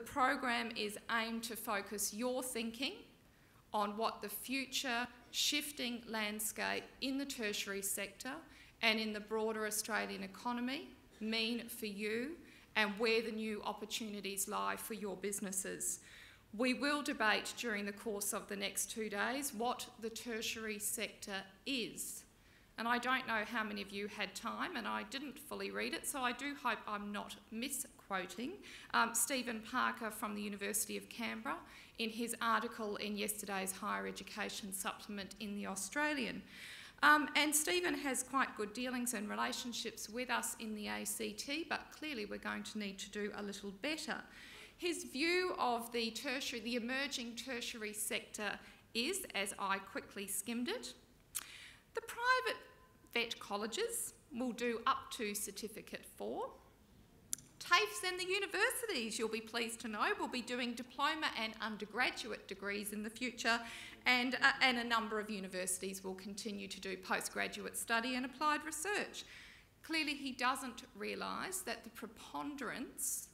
program is aimed to focus your thinking on what the future shifting landscape in the tertiary sector and in the broader Australian economy mean for you and where the new opportunities lie for your businesses. We will debate during the course of the next 2 days what the tertiary sector is. And I don't know how many of you had time, and I didn't fully read it, so I do hope I'm not misquoting Stephen Parker from the University of Canberra in his article in yesterday's Higher Education Supplement in The Australian. And Stephen has quite good dealings and relationships with us in the ACT, but clearly we're going to need to do a little better. His view of the emerging tertiary sector is, as I quickly skimmed it, the private vet colleges will do up to Certificate 4. TAFEs and the universities, you'll be pleased to know, will be doing diploma and undergraduate degrees in the future, and a number of universities will continue to do postgraduate study and applied research. Clearly he doesn't realise that the preponderance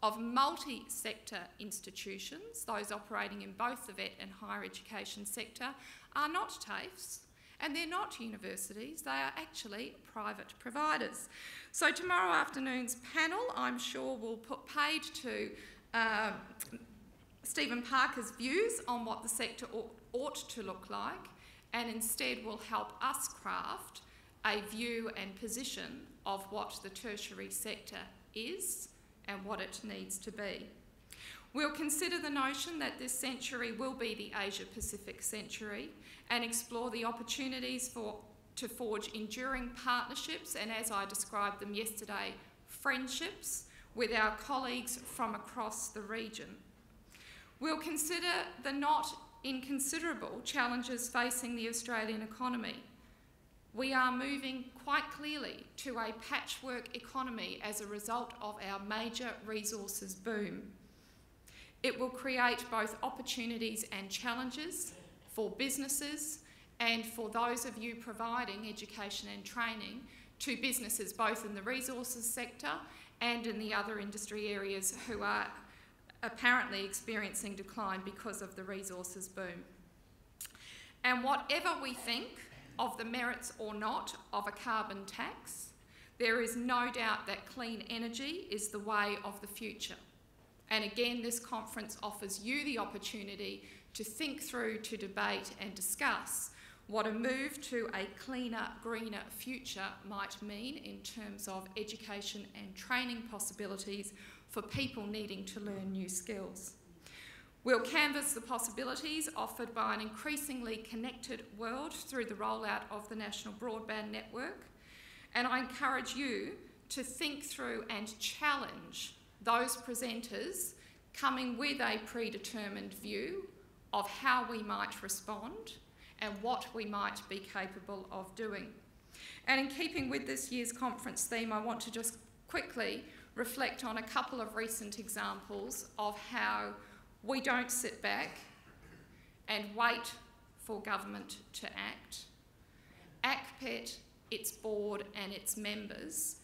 of multi-sector institutions, those operating in both the vet and higher education sector, are not TAFEs, and they're not universities, they are actually private providers. So tomorrow afternoon's panel, I'm sure, will put paid to Stephen Parker's views on what the sector ought to look like, and instead will help us craft a view and position of what the tertiary sector is and what it needs to be. We'll consider the notion that this century will be the Asia-Pacific century and explore the opportunities to forge enduring partnerships and, as I described them yesterday, friendships with our colleagues from across the region. We'll consider the not inconsiderable challenges facing the Australian economy. We are moving quite clearly to a patchwork economy as a result of our major resources boom. It will create both opportunities and challenges for businesses and for those of you providing education and training to businesses both in the resources sector and in the other industry areas who are apparently experiencing decline because of the resources boom. And whatever we think of the merits or not of a carbon tax, there is no doubt that clean energy is the way of the future. And again, this conference offers you the opportunity to think through, to debate and discuss what a move to a cleaner, greener future might mean in terms of education and training possibilities for people needing to learn new skills. We'll canvass the possibilities offered by an increasingly connected world through the rollout of the National Broadband Network, and I encourage you to think through and challenge those presenters coming with a predetermined view of how we might respond and what we might be capable of doing. And in keeping with this year's conference theme, I want to just quickly reflect on a couple of recent examples of how we don't sit back and wait for government to act. ACPET, its board and its members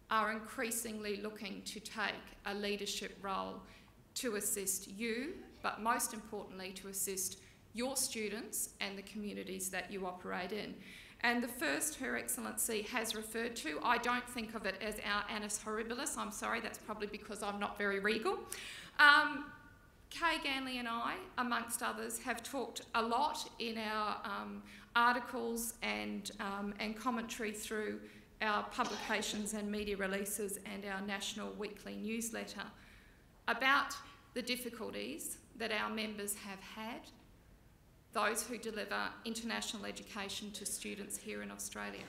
are increasingly looking to take a leadership role to assist you, but most importantly to assist your students and the communities that you operate in. And the first Her Excellency has referred to, I don't think of it as our annus horribilis, I'm sorry, that's probably because I'm not very regal. Kay Ganley and I, amongst others, have talked a lot in our articles and commentary through our publications and media releases and our national weekly newsletter about the difficulties that our members have had, those who deliver international education to students here in Australia.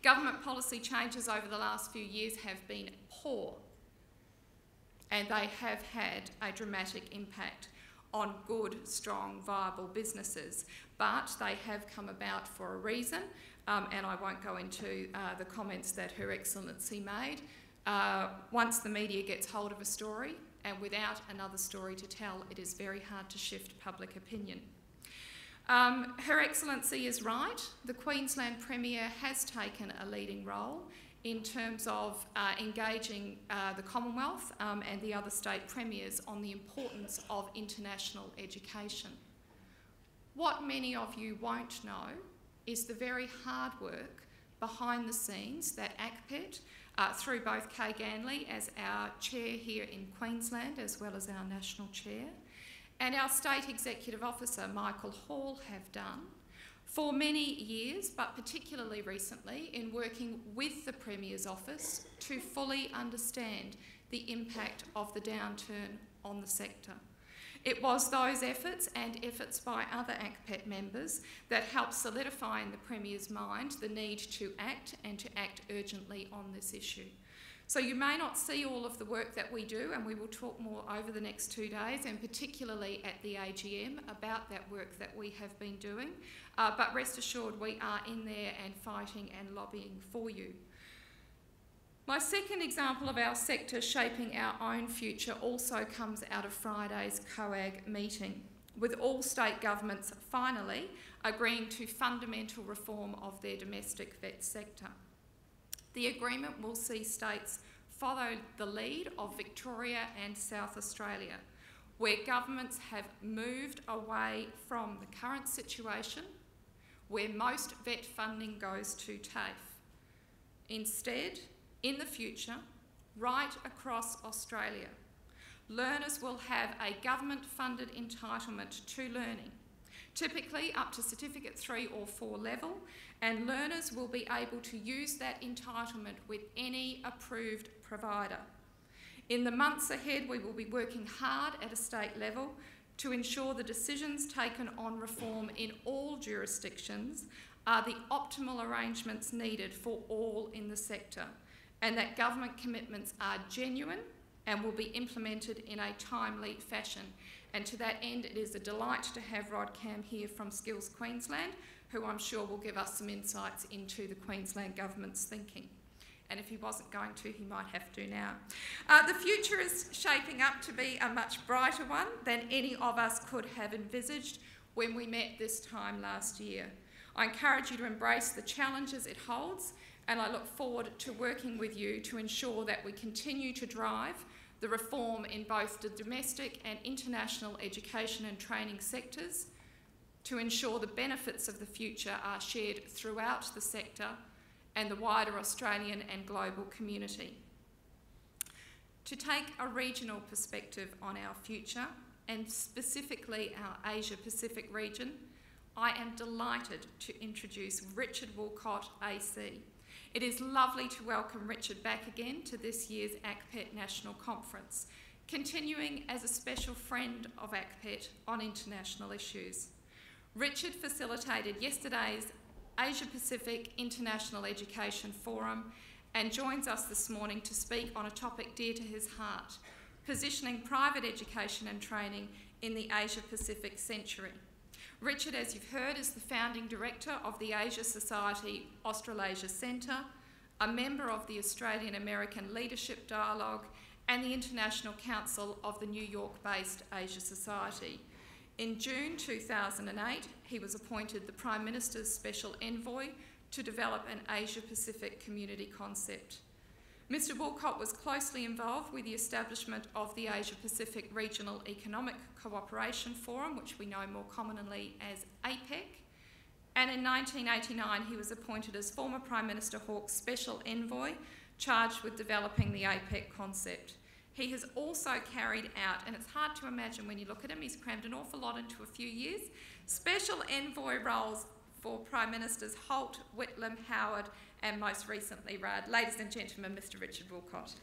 Government policy changes over the last few years have been poor, and they have had a dramatic impact on good, strong, viable businesses, but they have come about for a reason, and I won't go into the comments that Her Excellency made. Once the media gets hold of a story, and without another story to tell, it is very hard to shift public opinion. Her Excellency is right. The Queensland Premier has taken a leading role in terms of engaging the Commonwealth and the other state premiers on the importance of international education. What many of you won't know is the very hard work behind the scenes that ACPET, through both Kay Ganley as our chair here in Queensland, as well as our national chair, and our State Executive Officer, Michael Hall, have done for many years, but particularly recently, in working with the Premier's Office to fully understand the impact of the downturn on the sector. It was those efforts and efforts by other ACPET members that helped solidify in the Premier's mind the need to act and to act urgently on this issue. So you may not see all of the work that we do, and we will talk more over the next 2 days, and particularly at the AGM about that work that we have been doing. But rest assured, we are in there and fighting and lobbying for you. My second example of our sector shaping our own future also comes out of Friday's COAG meeting, with all state governments finally agreeing to fundamental reform of their domestic vet sector. The agreement will see states follow the lead of Victoria and South Australia, where governments have moved away from the current situation where most vet funding goes to TAFE. Instead, in the future, right across Australia, learners will have a government-funded entitlement to learning, typically up to Certificate 3 or 4 level, and learners will be able to use that entitlement with any approved provider. In the months ahead, we will be working hard at a state level to ensure the decisions taken on reform in all jurisdictions are the optimal arrangements needed for all in the sector, and that government commitments are genuine and will be implemented in a timely fashion. And to that end, it is a delight to have Rod Cam here from Skills Queensland, who I'm sure will give us some insights into the Queensland Government's thinking. And if he wasn't going to, he might have to now. The future is shaping up to be a much brighter one than any of us could have envisaged when we met this time last year. I encourage you to embrace the challenges it holds, and I look forward to working with you to ensure that we continue to drive the reform in both the domestic and international education and training sectors, to ensure the benefits of the future are shared throughout the sector and the wider Australian and global community. To take a regional perspective on our future, and specifically our Asia-Pacific region, I am delighted to introduce Richard Woolcott AC. It is lovely to welcome Richard back again to this year's ACPET National Conference, continuing as a special friend of ACPET on international issues. Richard facilitated yesterday's Asia-Pacific International Education Forum and joins us this morning to speak on a topic dear to his heart, positioning private education and training in the Asia-Pacific century. Richard, as you've heard, is the founding director of the Asia Society Australasia Centre, a member of the Australian American Leadership Dialogue and the International Council of the New York-based Asia Society. In June 2008, he was appointed the Prime Minister's Special Envoy to develop an Asia-Pacific community concept. Mr. Woolcott was closely involved with the establishment of the Asia-Pacific Regional Economic Cooperation Forum, which we know more commonly as APEC, and in 1989 he was appointed as former Prime Minister Hawke's Special Envoy, charged with developing the APEC concept. He has also carried out, and it's hard to imagine when you look at him, he's crammed an awful lot into a few years, Special Envoy roles for Prime Ministers Holt, Whitlam, Howard, and most recently Rudd. Ladies and gentlemen, Mr. Richard Woolcott.